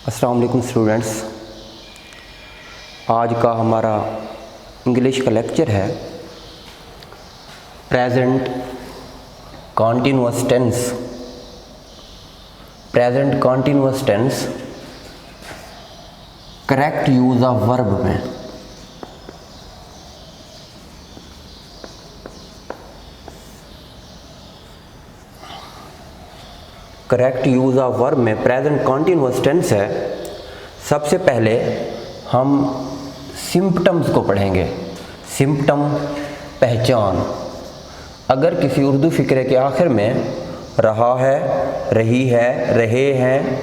अस्सलाम वालेकुम स्टूडेंट्स, आज का हमारा इंग्लिश का लेक्चर है present continuous tense. Present continuous tense correct use of verb में। करेक्ट यूज़ ऑफ वर्ब में प्रेजेंट कॉन्टिन्यूअस टेंस है। सबसे पहले हम सिम्पटम्स को पढ़ेंगे। सिम्पटम पहचान। अगर किसी उर्दू फ़िक्रे के आखिर में रहा है, रही है, रहे हैं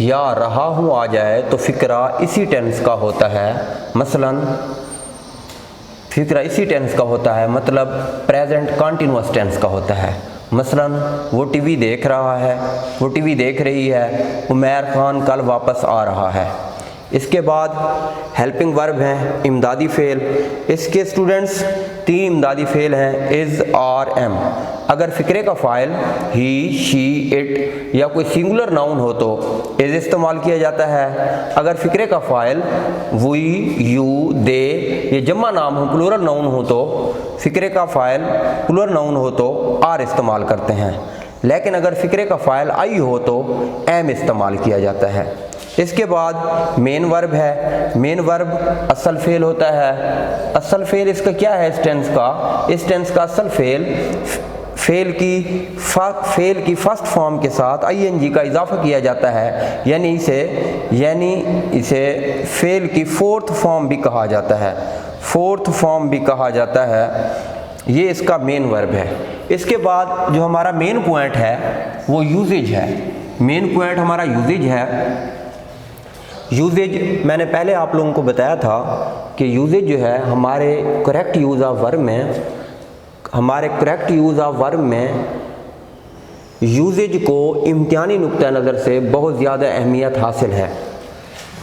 या रहा हूँ आ जाए तो फ़िक्रा इसी टेंस का होता है। मसलन फ़िक्रा इसी टेंस का होता है, मतलब प्रेजेंट कॉन्टिन्यूअस टेंस का होता है। मसलन वो टीवी देख रहा है, वो टीवी देख रही है, उमैर खान कल वापस आ रहा है। इसके बाद हेल्पिंग वर्ब हैं, इमदादी फ़ेल। इसके स्टूडेंट्स 3 इमदादी फ़ेल हैं, इज़, आर, एम। अगर फ़िक्रे का फ़ाइल ही, शी, इट या कोई सिंगुलर नाउन हो तो इज़ इस्तेमाल किया जाता है। अगर फ़िक्रे का फ़ाइल वी, यू, दे ये जमा नाम हो, प्लूरल नाउन हो तो फ़िक्रे का फ़ाइल प्लूरल नाउन हो तो आर इस्तेमाल करते हैं। लेकिन अगर फ़िक्रे का फ़ाइल आई हो तो एम इस्तेमाल किया जाता है। इसके बाद मेन वर्ब है। मेन वर्ब असल फ़ेल होता है। असल फ़ेल इसका क्या है? इस टेंस का असल फ़ेल की फर्स्ट फॉर्म के साथ आईएनजी का इजाफा किया जाता है, यानी इसे फ़ेल की फोर्थ फॉर्म भी कहा जाता है। फोर्थ फॉर्म भी कहा जाता है। ये इसका मेन वर्ब है। इसके बाद जो हमारा मेन पॉइंट है वो यूजेज है। मेन पॉइंट हमारा यूजेज है। यूजेज मैंने पहले आप लोगों को बताया था कि यूजेज जो है हमारे करेक्ट यूज़ ऑफ वर्ब में यूजेज को इम्तिहानी नुक्ता नज़र से बहुत ज़्यादा अहमियत हासिल है।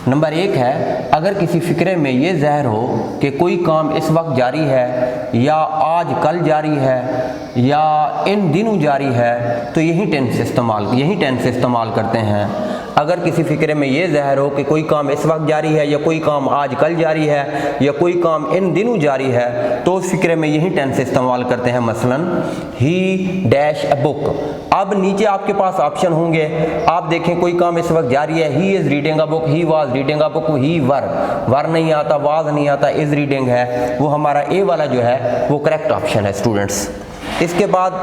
नंबर 1 है, अगर किसी फ़िक्रे में ये ज़ाहिर हो कि कोई काम इस वक्त जारी है या आज कल जारी है या इन दिनों जारी है तो यही टेंस इस्तेमाल करते हैं। अगर किसी फ़िक्रे में ये ज़ाहिर हो कि कोई काम इस वक्त जारी है या कोई काम आज कल जारी है या कोई काम इन दिनों जारी है तो उस फ़िक्रे में यही टेंस इस्तेमाल करते हैं। मसलन ही डैश अ बुक। अब नीचे आपके पास ऑप्शन होंगे, आप देखें कोई काम इस वक्त जारी है, he is reading a book, he was reading a book, he were नहीं आता, वाज नहीं आता, इज़ रीडिंग है। वो हमारा ए वाला जो है वो करेक्ट ऑप्शन है स्टूडेंट्स। इसके बाद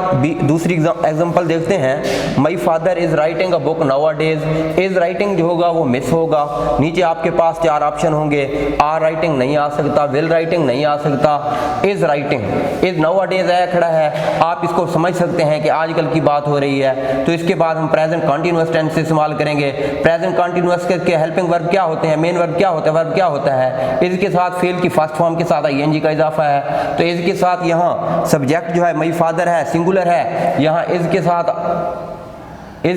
दूसरी एग्जांपल देखते हैं। My father is writing a book now a days. Is writing जो होगा वो मिस होगा। नीचे आपके पास 4 ऑप्शन होंगे, आर राइटिंग नहीं आ सकता, विल राइटिंग नहीं आ सकता, is writing. Is now a days आया खड़ा है, आप इसको समझ सकते हैं कि आजकल की बात हो रही है। तो इसके बाद हम प्रेजेंट कॉन्टिन्यूअस टेंस इस्तेमाल करेंगे। प्रेजेंट कॉन्टिन्यूअस के हेल्पिंग वर्ब क्या होते हैं? मेन वर्ब क्या होता है? वर्ब क्या होता है? इज़ के साथ फेल की फर्स्ट फॉर्म के साथ आईएनजी का इजाफा है, तो इज़ के साथ यहाँ सब्जेक्ट जो है माई फादर है, सिंगुलर है। यहाँ इज़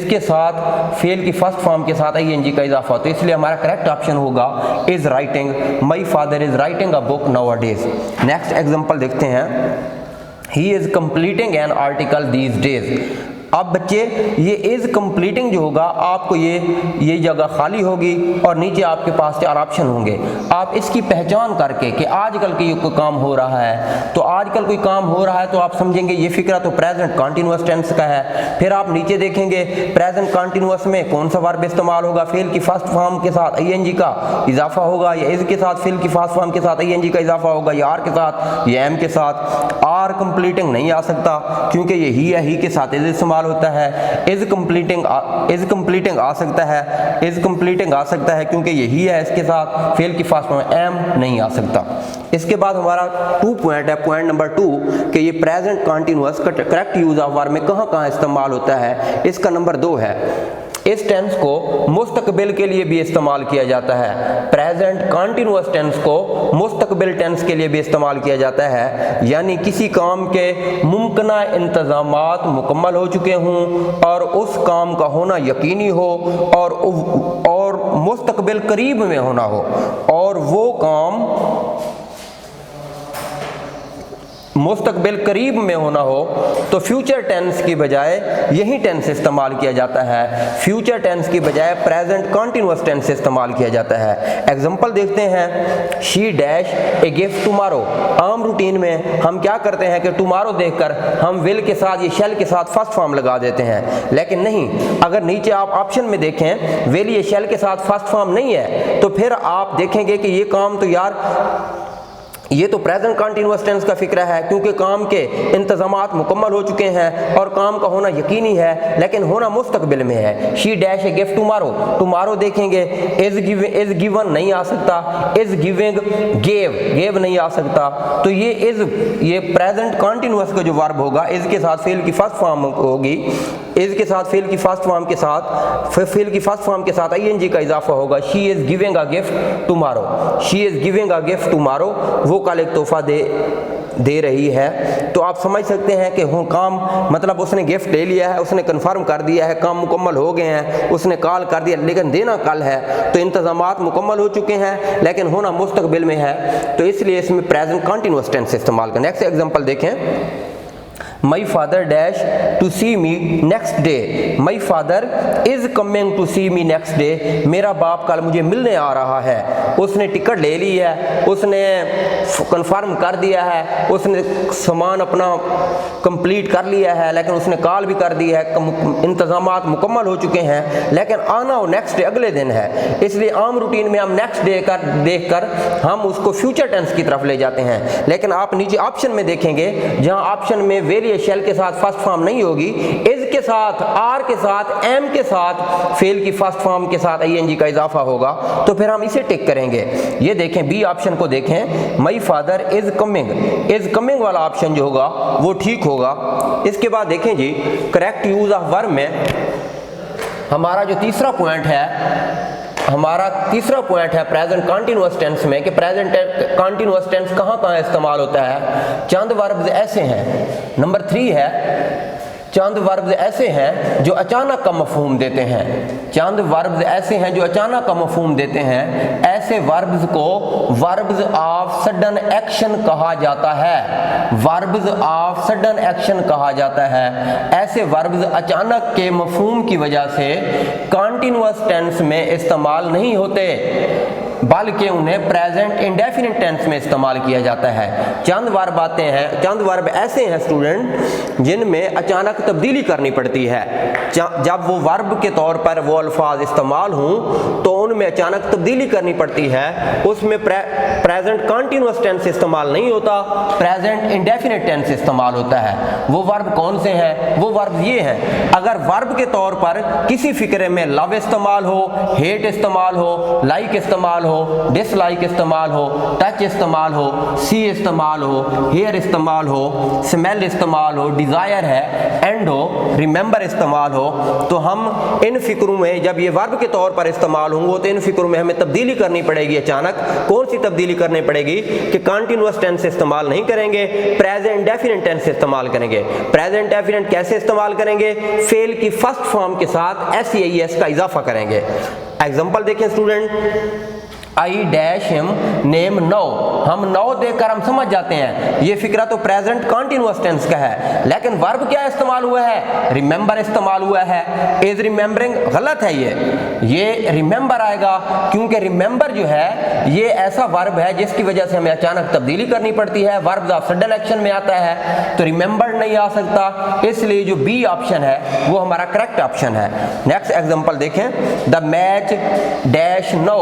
के साथ फेल की फर्स्ट फॉर्म के साथ आईएनजी का इजाफा, तो इसलिए हमारा करेक्ट ऑप्शन होगा is writing. My father is writing a book now a days. Next example देखते हैं। He is completing an article these days. अब बच्चे ये इज़ कंप्लीटिंग जो होगा आपको ये जगह खाली होगी और नीचे आपके पास 4 ऑप्शन होंगे। आप इसकी पहचान करके कि आजकल के कोई काम हो रहा है, तो आजकल कोई काम हो रहा है तो आप समझेंगे ये फ़िक्रा तो प्रेजेंट कॉन्टिन्यूअस टेंस का है। फिर आप नीचे देखेंगे प्रेजेंट कॉन्टिन्यूअस में कौन सा वर्ब इस्तेमाल होगा? फेल की फर्स्ट फॉर्म के साथ आईएनजी का इजाफा होगा, या इज़ के साथ फेल की फर्स्ट फॉर्म के साथ आईएनजी का इजाफा होगा, या आर के साथ, या एम के साथ। आर कंप्लीटिंग नहीं आ सकता क्योंकि ये ही या ही के साथ इज़ इस्तेमाल होता है। इज़ कंप्लीटिंग आ सकता है क्योंकि यही है इसके साथ, फेल की फर्स्ट फॉर्म एम नहीं आ सकता। इसके बाद हमारा 2 पॉइंट है। पॉइंट नंबर 2 कि ये प्रेजेंट कॉन्टिन्यूअस का करेक्ट यूज़ ऑफ वर्ब में कहाँ इस्तेमाल होता है। इसका नंबर 2 है, इस टेंस को मुस्तकबिल के लिए भी इस्तेमाल किया जाता है। प्रेजेंट कॉन्टिन्यूअस टेंस को मुस्तकबिल टेंस के लिए भी इस्तेमाल किया जाता है, यानी किसी काम के मुमकिना इंतज़ामात मुकम्मल हो चुके हों और उस काम का होना यकीनी हो और मुस्तकबिल करीब में होना हो, और वो काम मुस्तकबिल करीब में होना हो तो फ्यूचर टेंस की बजाय यही टेंस इस्तेमाल किया जाता है, फ्यूचर टेंस की बजाय प्रेजेंट कंटिन्यूअस टेंस इस्तेमाल किया जाता है। एग्जांपल देखते हैं, she dash a gift tomorrow. आम रूटीन में हम क्या करते हैं कि टुमारो देखकर हम विल के साथ, ये शेल के साथ फर्स्ट फॉर्म लगा देते हैं, लेकिन नहीं, अगर नीचे आप ऑप्शन में देखें विल ये शेल के साथ फर्स्ट फॉर्म नहीं है, तो फिर आप देखेंगे कि ये काम तो यार ये तो प्रेजेंट कंटिन्यूअस टेंस का फिक्र है, क्योंकि काम के इंतजामात मुकम्मल हो चुके हैं और काम का होना यकीनी है, लेकिन होना मुस्तकबिल में है। She dash a gift tomorrow, tomorrow देखेंगे इज गिवन नहीं आ सकता, इज गिविंग गेव नहीं आ सकता, तो ये प्रेजेंट कंटिन्यूअस का जो वर्ब होगा इज के साथ फेल की फर्स्ट फॉर्म होगी, इज के साथ फेल की फर्स्ट फॉर्म के साथ आईएनजी का इजाफा होगा। She is giving a gift tomorrow, she is giving a gift tomorrow, वो कल एक तोहफा दे रही है। तो आप समझ सकते हैं कि काम मतलब उसने गिफ्ट ले लिया है, उसने कंफर्म कर दिया है, काम मुकम्मल हो गए हैं, उसने कॉल कर दिया, लेकिन देना कल है, तो इंतजामात मुकम्मल हो चुके हैं, लेकिन होना मुस्तकबिल में है, तो इसलिए इसमें प्रेजेंट कंटिन्यूअस टेंस इस्तेमाल करें। नेक्स्ट एग्जांपल देखें, My father dash to see me next day. My father is coming to see me next day. मेरा बाप कल मुझे मिलने आ रहा है। उसने टिकट ले ली है, उसने कंफर्म कर दिया है, उसने सामान अपना कंप्लीट कर लिया है, लेकिन उसने कॉल भी कर दी है, इंतजामात मुकम्मल हो चुके हैं, लेकिन आना वो नेक्स्ट डे अगले दिन है। इसलिए आम रूटीन में हम नेक्स्ट डे का देखकर हम उसको फ्यूचर टेंस की तरफ ले जाते हैं, लेकिन आप नीचे ऑप्शन में देखेंगे, जहां ऑप्शन में वेल शेल के साथ फर्स्ट फॉर्म नहीं होगी, इज के साथ, आर के साथ, एम के साथ, फेल की फर्स्ट फॉर्म के साथ आईएनजी का इजाफा होगा, तो फिर हम इसे टिक करेंगे। ये देखें, बी ऑप्शन को देखें, माय फादर इज कमिंग वाला ऑप्शन जो होगा वो ठीक होगा। इसके बाद देखें जी, करेक्ट यूज ऑफ वर्ब में हमारा जो तीसरा पॉइंट है प्रेजेंट कंटिन्यूअस टेंस में, कि प्रेजेंट कंटिन्यूअस टेंस कहाँ इस्तेमाल होता है। चंद वर्ब्स ऐसे हैं, नंबर 3 है, चंद वर्ब्स ऐसे हैं जो अचानक का मफहूम देते हैं। चंद वर्ब्स ऐसे हैं जो अचानक का मफहूम देते हैं, ऐसे वर्ब्स को वर्ब्स ऑफ सडन एक्शन कहा जाता है। वर्ब्स ऑफ सडन एक्शन कहा जाता है। ऐसे वर्ब्स अचानक के मफहूम की वजह से कंटिन्यूअस टेंस में इस्तेमाल नहीं होते, बल्कि उन्हें प्रेजेंट इंडेफिनिट टेंस में इस्तेमाल किया जाता है। चंद वर्ब आते हैं, चंद वर्ब ऐसे हैं स्टूडेंट जिनमें अचानक तब्दीली करनी पड़ती है। जब वो वर्ब के तौर पर वो अल्फाज इस्तेमाल हों तो उनमें अचानक तब्दीली करनी पड़ती है, उसमें प्रेजेंट कंटिन्यूअस टेंस इस्तेमाल नहीं होता, प्रेजेंट इंडेफिनिट टेंस इस्तेमाल होता है। वो वर्ब कौन से हैं? वो वर्ब ये हैं, अगर वर्ब के तौर पर किसी फिक्रे में लव इस्तेमाल हो, हेट इस्तेमाल हो, लाइक इस्तेमाल हो, डिसलाइक इस्तेमाल हो, टच इस्तेमाल हो, सी इस्तेमाल हो, हेयर इस्तेमाल हो, स्मेल इस्तेमाल हो, डिजायर है, एंड हो, रिमेंबर इस्तेमाल हो, तो हम इन फिक्रों में जब ये वर्ब के तौर पर इस्तेमाल होंगे तो इन फिक्रों में हमें तब्दीली करनी पड़ेगी। अचानक कौन सी तब्दीली करनी पड़ेगी कि कंटिन्यूअस टेंस इस्तेमाल नहीं करेंगे, प्रेजेंट इंडेफिनिट टेंस इस्तेमाल करेंगे। प्रेजेंट इंडेफिनिट कैसे इस्तेमाल करेंगे? फेल की फर्स्ट फॉर्म के साथ SEIS का इजाफा करेंगे। एग्जांपल देखें student, I dash him name no, हम नो देखकर हम समझ जाते हैं ये फिक्रा तो प्रेजेंट कंटिन्यूअस टेंस का है, लेकिन वर्ब क्या इस्तेमाल हुआ है? रिमेंबर इस्तेमाल हुआ है। इज रिमेंबरिंग गलत है, ये रिमेंबर आएगा, क्योंकि रिमेंबर जो है ये ऐसा वर्ब है जिसकी वजह से हमें अचानक तब्दीली करनी पड़ती है, वर्ब ऑफ सडन एक्शन में आता है, तो रिमेंबर नहीं आ सकता, इसलिए जो बी ऑप्शन है वो हमारा करेक्ट ऑप्शन है। नेक्स्ट एग्जांपल देखें, द मैच डैश नो,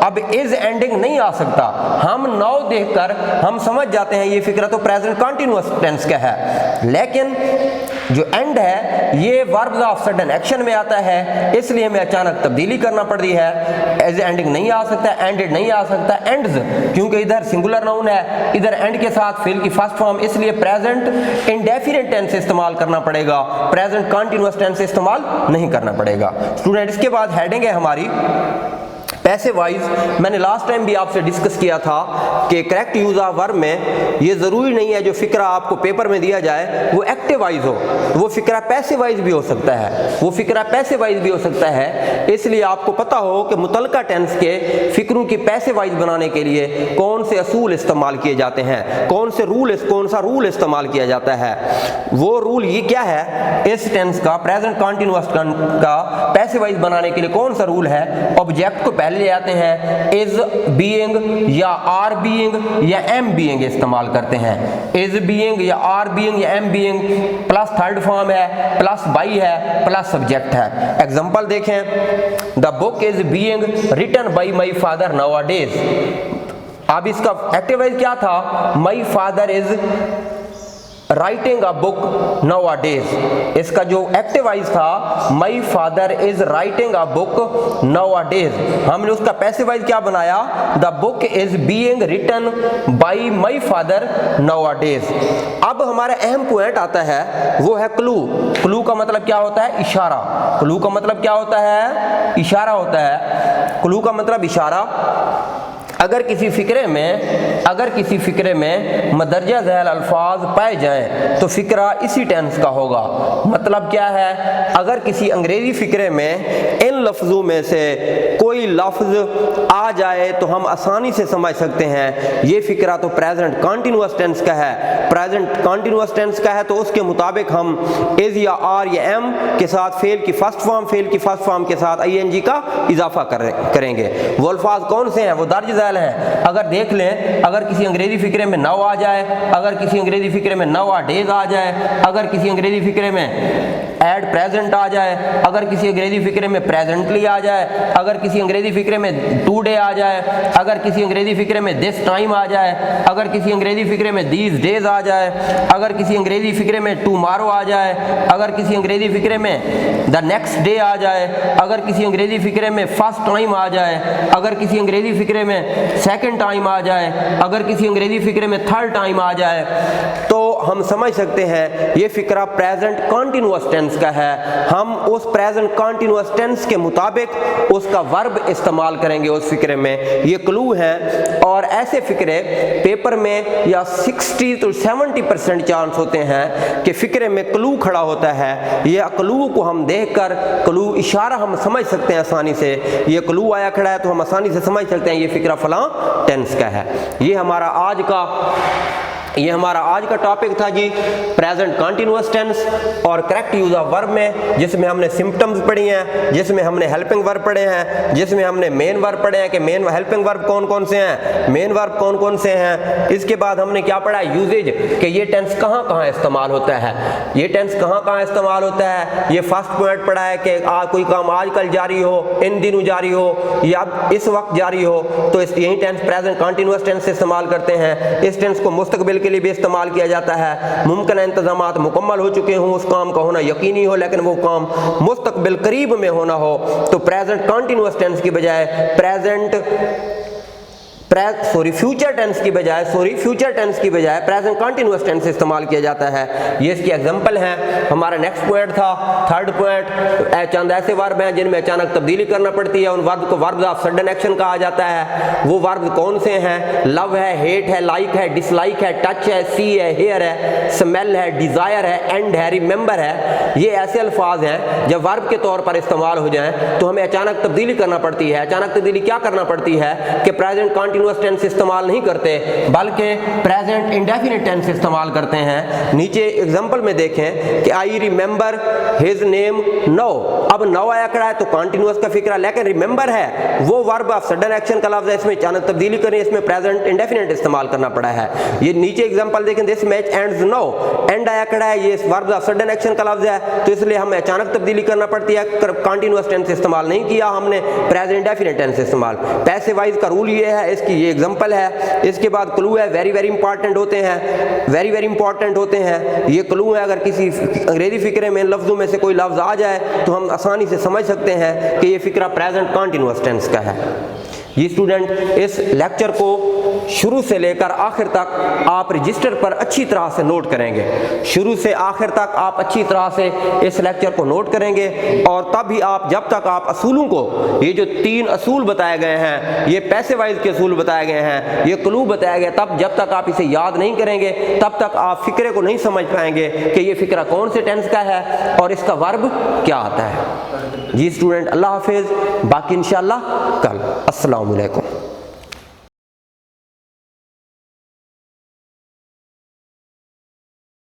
अब इज एंडिंग नहीं आ सकता, हम नाउ देखकर हम समझ जाते हैं ये फिक्रा तो प्रेजेंट कंटिन्यूअस टेंस का है, लेकिन जो एंड है ये वर्ब्स ऑफ सडन एक्शन में आता है, इसलिए हमें अचानक तब्दीली करना पड़ती है। इज एंडिंग नहीं आ सकता, एंडेड नहीं आ सकता, एंड्स, क्योंकि इधर सिंगुलर नाउन है, इधर एंड के साथ फेल की फर्स्ट फॉर्म, इसलिए प्रेजेंट इंडेफिनिट टेंस इस्तेमाल करना पड़ेगा, प्रेजेंट कंटिन्यूअस टेंस इस्तेमाल नहीं करना पड़ेगा। स्टूडेंट इसके बाद हेडिंग है हमारी पैसिव वॉइस मैंने लास्ट टाइम भी आपसे डिस्कस किया था कि करेक्ट यूज ऑफ वर्ब में ये ज़रूरी नहीं है जो फिक्रा आपको पेपर में दिया जाए वो एक्टिव वॉइस हो, वो फिक्रा पैसिव वॉइस भी हो सकता है, वो फिक्रा पैसिव वॉइस भी हो सकता है। इसलिए आपको पता हो कि मुतलका टेंस के फिक्रों की पैसिव वॉइस बनाने के लिए कौन से असूल इस्तेमाल किए जाते हैं, कौन सा रूल इस्तेमाल किया जाता है। वो रूल ये क्या है, इस टेंस का प्रेजेंट कंटिन्यूअस का पैसिव वॉइस बनाने के लिए कौन सा रूल है। ऑब्जेक्ट को पहले ले आते हैं, इज बीइंग या आर बीइंग या एम बीइंग इस्तेमाल करते हैं। इज बीइंग या आर बीइंग या am being plus third form है, प्लस बाई है, प्लस सब्जेक्ट है। एग्जांपल देखें, the book is being written by my father nowadays. अब इसका एक्टिव वॉइस क्या था, my father is writing a book nowadays. इसका जो एक्टिव वॉइस था, my father is writing a book nowadays, हमने उसका पैसिव वॉइस क्या बनाया, the book is being written by my father nowadays. अब हमारा अहम पॉइंट आता है, वो है क्लू। क्लू का मतलब क्या होता है, इशारा। क्लू का मतलब क्या होता है, इशारा होता है। क्लू का मतलब इशारा। अगर किसी फिक्रे में मदरजा झैल अल्फाज पाए जाएं तो फिक्रा इसी टेंस का होगा। मतलब क्या है, अगर किसी अंग्रेजी फिक्रे में इन लफ्ज़ों में से कोई लफ्ज़ आ जाए तो हम आसानी से समझ सकते हैं ये फिक्रा तो प्रेजेंट कंटिन्यूअस टेंस का है। प्रेजेंट कंटिन्यूअस टेंस का है तो उसके मुताबिक हम इज या आर या एम के साथ फेल की फर्स्ट फॉर्म के साथ आईएनजी का इजाफा करेंगे। वो अल्फाज कौन से हैं, वो दर्ज झैल हैं। अगर देख लें, अगर किसी अंग्रेजी फिक्रे में नाउ आ जाए, अगर किसी अंग्रेजी फिक्रे में नाउअडेज आ जाए, अगर किसी अंग्रेजी फिक्रे में एड प्रेजेंट आ जाए, अगर किसी अंग्रेजी फिक्रे में प्रेजेंटली आ जाए, अगर किसी अंग्रेजी फिक्रे में टुडे आ जाए, अगर किसी अंग्रेजी फिक्रे में दिस टाइम आ जाए, अगर किसी अंग्रेजी फिक्रे में दीज डेज आ जाए, अगर किसी अंग्रेजी फिक्रे में टुमारो आ जाए, अगर किसी अंग्रेजी फिक्रे में द नेक्स्ट डे आ जाए, अगर किसी अंग्रेजी फिक्रे में फर्स्ट टाइम आ जाए, अगर किसी अंग्रेजी फिक्रे में सेकंड टाइम आ जाए, अगर किसी अंग्रेजी फिक्रे में थर्ड टाइम आ जाए, तो हम समझ सकते हैं ये फिक्रा प्रेजेंट कंटिन्यूअस टेंस का है। हम उस प्रेजेंट कंटिन्यूअस टेंस के मुताबिक उसका वर्ब इस्तेमाल करेंगे उस फिक्रे में। ये क्लू है, और ऐसे फिक्रे पेपर में या 60 to 70% चांस होते हैं कि फिक्रे में क्लू खड़ा होता है। ये क्लू को हम देखकर, क्लू इशारा हम समझ सकते हैं आसानी से। ये क्लू आया खड़ा है तो हम आसानी से समझ सकते हैं ये फिक्रा फलां टेंस का है। ये हमारा आज का टॉपिक था जी, प्रेजेंट कंटिन्यूअस टेंस और करेक्ट यूज ऑफ वर्ब में, जिसमें हमने सिम्पटम्स पढ़ी हैं, जिसमें हमने हेल्पिंग वर्ब पढ़े हैं, जिसमें हमने मेन वर्ब पढ़े हैं कि मेन हेल्पिंग वर्ब कौन कौन से हैं, मेन वर्ब कौन कौन से हैं। इसके बाद हमने क्या पढ़ा, यूजेज, कि ये टेंस कहाँ कहाँ इस्तेमाल होता है, ये टेंस कहाँ कहाँ इस्तेमाल होता है। ये फर्स्ट पॉइंट पढ़ा है कि कोई काम आजकल जारी हो, इन दिनों जारी हो, या इस वक्त जारी हो, तो यही टेंस प्रेजेंट कंटिन्यूअस टेंस से इस्तेमाल करते हैं। इस टेंस को मुस्तकबिल के लिए भी इस्तेमाल किया जाता है। मुमकिन इंतजामात मुकम्मल हो चुके हों, उस काम का होना यकीनी हो, लेकिन वो काम मुस्तकबिल करीब में होना हो, तो प्रेजेंट कंटिन्यूअस टेंस की बजाय फ्यूचर टेंस की बजाय प्रेजेंट कंटिन्यूअस टेंस इस्तेमाल किया जाता है। ये इसकी एग्जांपल है। हमारा नेक्स्ट पॉइंट था, थर्ड पॉइंट, चंद ऐसे वर्ब हैं जिनमें अचानक तब्दीली करना पड़ती है, उन वर्ब को वर्ब ऑफ सडन एक्शन कहा जाता है। वो वर्ब कौन से हैं, लव है, हेट है, लाइक है, डिसलाइक है, टच है, सी है, हेयर है, स्मेल है, डिजायर है, एंड है, रिमेंबर है। ये ऐसे अल्फाज हैं जब वर्ब के तौर पर इस्तेमाल हो जाएं तो हमें अचानक तब्दीली करना पड़ती है। अचानक तब्दीली क्या करना पड़ती है कि प्रेजेंट कंटिन्यूअस टेंस इस्तेमाल नहीं करते, बल्कि प्रेजेंट इंडेफिनिट टेंस इस्तेमाल करते हैं। नीचे एग्जांपल में देखें कि I remember his name no. अब नो आया खड़ा है तो कंटिन्यूअस का फिक्रा, लेकिन रिमेंबर है वो वर्ब ऑफ सडन एक्शन का लफ्ज है, इसमें अचानक तब्दीली करें, इसमें प्रेजेंट इंडेफिनिट इस्तेमाल करना पड़ा है। ये नीचे एग्जांपल देखें, this match ends no, and आया खड़ा है, ये वर्ब ऑफ सडन एक्शन का लफ्ज है, तो इसलिए हमें अचानक तब्दीली करना पड़ती है। कंटिन्यूअस टेंस इस्तेमाल नहीं किया हमने, प्रेजेंट इंडेफिनिट टेंस इस्तेमाल। पैसिव वॉइस का रूल ये है, इसकी ये एग्जांपल है। इसके बाद क्लू है, वेरी वेरी इंपॉर्टेंट होते हैं, ये क्लू है। अगर किसी अंग्रेजी फिक्रे में इन लफ्जों में से कोई लफ्ज आ जाए तो हम आसानी से समझ सकते हैं कि ये फिक्रा प्रेजेंट कंटिन्यूअस टेंस का है। ये स्टूडेंट इस लेक्चर को शुरू से लेकर आखिर तक आप रजिस्टर पर अच्छी तरह से नोट करेंगे। शुरू से आखिर तक आप अच्छी तरह से इस लेक्चर को नोट करेंगे और तब ही आप, जब तक आप असूलों को, ये जो 3 असूल बताए गए हैं, ये पैसे वाइज के असूल बताए गए हैं, ये क्लू बताया गया, तब जब तक आप इसे याद नहीं करेंगे तब तक आप फिक्रे को नहीं समझ पाएंगे कि ये फिक्रा कौन से टेंस का है और इसका वर्ब क्या आता है। जी स्टूडेंट, अल्लाह हाफिज़, बाकी इंशाअल्लाह कल। अस्सलामु अलैकुम।